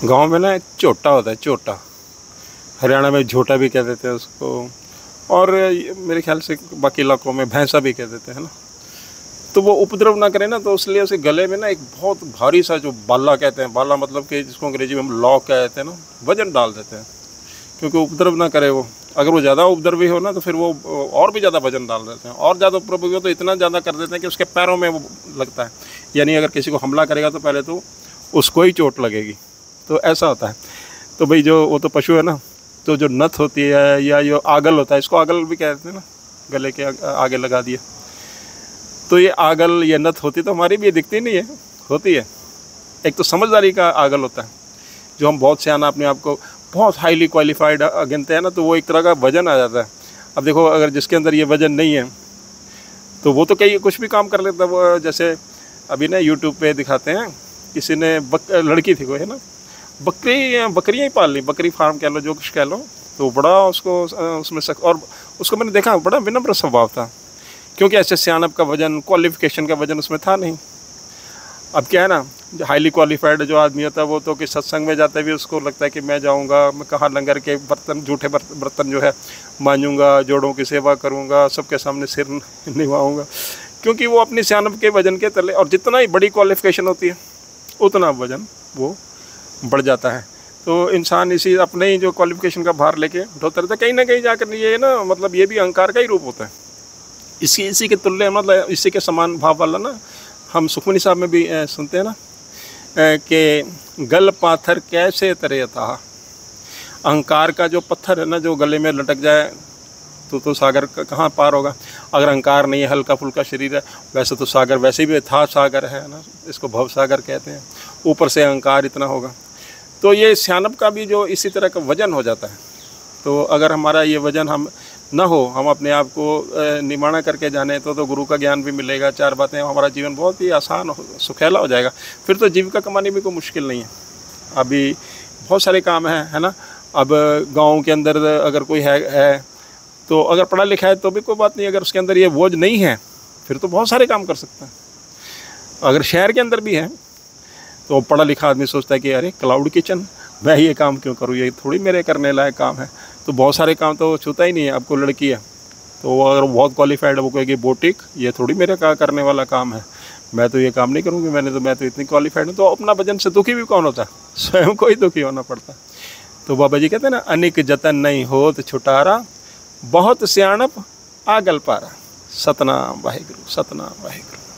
गांव में ना एक चोटा होता है, चोटा। हरियाणा में झोटा भी कह देते हैं उसको, और मेरे ख्याल से बाकी इलाकों में भैंसा भी कह देते हैं ना। तो वो उपद्रव ना करे ना, तो इसलिए उसे गले में ना एक बहुत भारी सा जो बाला कहते हैं, बाला मतलब कि जिसको अंग्रेजी में हम लॉक कहते हैं ना, वजन डाल देते हैं, क्योंकि उपद्रव ना करे वो। अगर वो ज़्यादा उपद्रवी हो ना तो फिर वो और भी ज़्यादा वजन डाल देते हैं, और ज़्यादा उपद्रवी हो तो इतना ज़्यादा कर देते हैं कि उसके पैरों में वो लगता है। यानी अगर किसी को हमला करेगा तो पहले तो उसको ही चोट लगेगी, तो ऐसा होता है। तो भाई जो वो तो पशु है ना, तो जो नथ होती है या जो आगल होता है, इसको आगल भी कहते हैं ना, गले के आगे लगा दिया। तो ये आगल ये नथ होती तो हमारी भी दिखती नहीं है, होती है। एक तो समझदारी का आगल होता है, जो हम बहुत सियाना अपने आप को बहुत हाईली क्वालिफाइड गिनते हैं ना, तो वो एक तरह का वजन आ जाता है। अब देखो, अगर जिसके अंदर ये वजन नहीं है तो वो तो कई कुछ भी काम कर लेता है। वो जैसे अभी ना यूट्यूब पे दिखाते हैं, किसी ने लड़की थी कोई है ना, बकरियाँ ही पाल ली, बकरी फार्म कह लो, जो कुछ कह लो। तो बड़ा उसको उसमें और उसको मैंने देखा बड़ा विनम्र स्वभाव था, क्योंकि ऐसे सियानप का वजन, क्वालिफिकेशन का वजन उसमें था नहीं। अब क्या है ना, जो हाईली क्वालिफाइड जो आदमी होता है वो तो कि सत्संग में जाते भी उसको लगता है कि मैं जाऊंगा, मैं कहाँ लंगर के बर्तन, जूठे बर्तन जो है मांजूंगा, जोड़ों की सेवा करूंगा, सबके सामने सिर निभाऊंगा, क्योंकि वो अपनी सियानप के वजन के तले, और जितना ही बड़ी क्वालिफिकेशन होती है उतना वजन वो बढ़ जाता है। तो इंसान इसी अपने ही जो क्वालिफिकेशन का भार लेके उठोता रहता है, कहीं ना कहीं जाकर ये ना, मतलब ये भी अहंकार का ही रूप होता है। इसी के तुल्य, मतलब इसी के समान भाव वाला ना, हम सुखमनी साहब में भी सुनते हैं ना कि गल पाथर कैसे तरे था। अहंकार का जो पत्थर है ना, जो गले में लटक जाए तो सागर कहाँ पार होगा। अगर अहंकार नहीं है, हल्का फुल्का शरीर है, वैसे तो सागर वैसे भी था, सागर है ना, इसको भव सागर कहते हैं। ऊपर से अहंकार इतना होगा, तो ये सियानप का भी जो इसी तरह का वजन हो जाता है। तो अगर हमारा ये वजन हम ना हो, हम अपने आप को निमाणा करके जाने तो गुरु का ज्ञान भी मिलेगा, चार बातें, हमारा जीवन बहुत ही आसान सुखैला हो जाएगा। फिर तो जीविका कमाने भी कोई मुश्किल नहीं है। अभी बहुत सारे काम हैं, है ना। अब गाँव के अंदर अगर कोई है तो अगर पढ़ा लिखा है तो भी कोई बात नहीं, अगर उसके अंदर ये बोझ नहीं है फिर तो बहुत सारे काम कर सकता है। अगर शहर के अंदर भी है तो पढ़ा लिखा आदमी सोचता है कि अरे क्लाउड किचन, मैं ये काम क्यों करूँ, ये थोड़ी मेरे करने लायक काम है। तो बहुत सारे काम तो छूता ही नहीं है। आपको लड़की है तो अगर बहुत क्वालिफाइड है, वो कहेगी बोटिक, ये थोड़ी मेरे करने वाला काम है, मैं तो ये काम नहीं करूँगी, मैं तो इतनी क्वालिफाइड हूँ। तो अपना वजन से दुखी भी कौन होता है, स्वयं को ही दुखी होना पड़ता है। तो बाबा जी कहते हैं ना, अनिक जतन नहीं होत छुटारा, बहुत सियाणप आगल पारा। सतनाम वाहिगुरु, सतनाम वाहिगुरु।